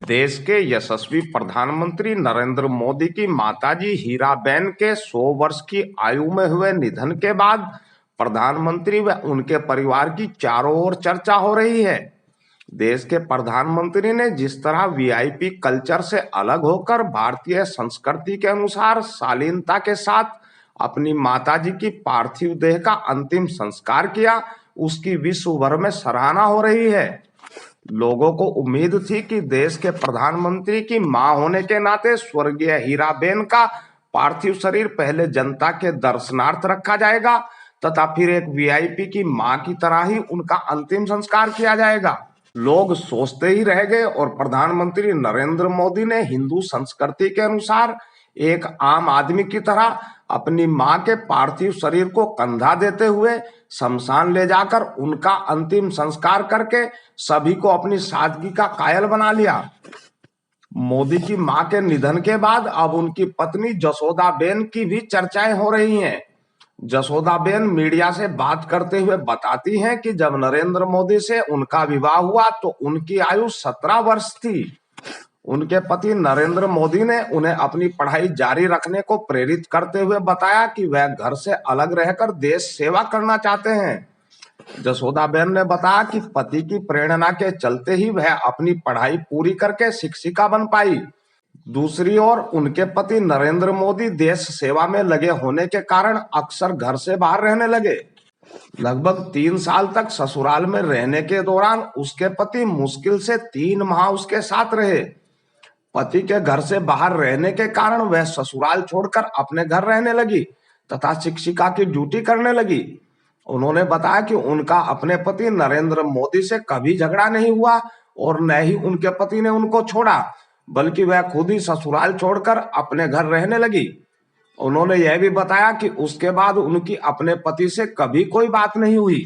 देश के यशस्वी प्रधानमंत्री नरेंद्र मोदी की माताजी हीराबेन के 100 वर्ष की आयु में हुए निधन के बाद प्रधानमंत्री व उनके परिवार की चारों ओर चर्चा हो रही है। देश के प्रधानमंत्री ने जिस तरह वीआईपी कल्चर से अलग होकर भारतीय संस्कृति के अनुसार शालीनता के साथ अपनी माताजी की पार्थिव देह का अंतिम संस्कार किया, उसकी विश्व भर में सराहना हो रही है। लोगों को उम्मीद थी कि देश के प्रधानमंत्री की मां होने के नाते स्वर्गीय हीराबेन का पार्थिव शरीर पहले जनता के दर्शनार्थ रखा जाएगा तथा फिर एक वीआईपी की मां की तरह ही उनका अंतिम संस्कार किया जाएगा। लोग सोचते ही रह गए और प्रधानमंत्री नरेंद्र मोदी ने हिंदू संस्कृति के अनुसार एक आम आदमी की तरह अपनी मां के पार्थिव शरीर को कंधा देते हुए शमशान ले जाकर उनका अंतिम संस्कार करके सभी को अपनी सादगी का कायल बना लिया। मोदी की मां के निधन के बाद अब उनकी पत्नी जसोदाबेन की भी चर्चाएं हो रही हैं। जसोदाबेन मीडिया से बात करते हुए बताती हैं कि जब नरेंद्र मोदी से उनका विवाह हुआ तो उनकी आयु 17 वर्ष थी। उनके पति नरेंद्र मोदी ने उन्हें अपनी पढ़ाई जारी रखने को प्रेरित करते हुए बताया कि वह घर से अलग रहकर देश सेवा करना चाहते हैं। जसोदाबेन ने बताया कि पति की प्रेरणा के चलते ही वह अपनी पढ़ाई पूरी करके शिक्षिका बन पाई। दूसरी ओर उनके पति नरेंद्र मोदी देश सेवा में लगे होने के कारण अक्सर घर से बाहर रहने लगे। लगभग 3 साल तक ससुराल में रहने के दौरान उसके पति मुश्किल से 3 माह उसके साथ रहे। पति के घर से बाहर रहने के कारण वह ससुराल छोड़कर अपने घर रहने लगी तथा शिक्षिका की ड्यूटी करने लगी। उन्होंने बताया कि उनका अपने पति नरेंद्र मोदी से कभी झगड़ा नहीं हुआ और न ही उनके पति ने उनको छोड़ा, बल्कि वह खुद ही ससुराल छोड़कर अपने घर रहने लगी। उन्होंने यह भी बताया कि उसके बाद उनकी अपने पति से कभी कोई बात नहीं हुई।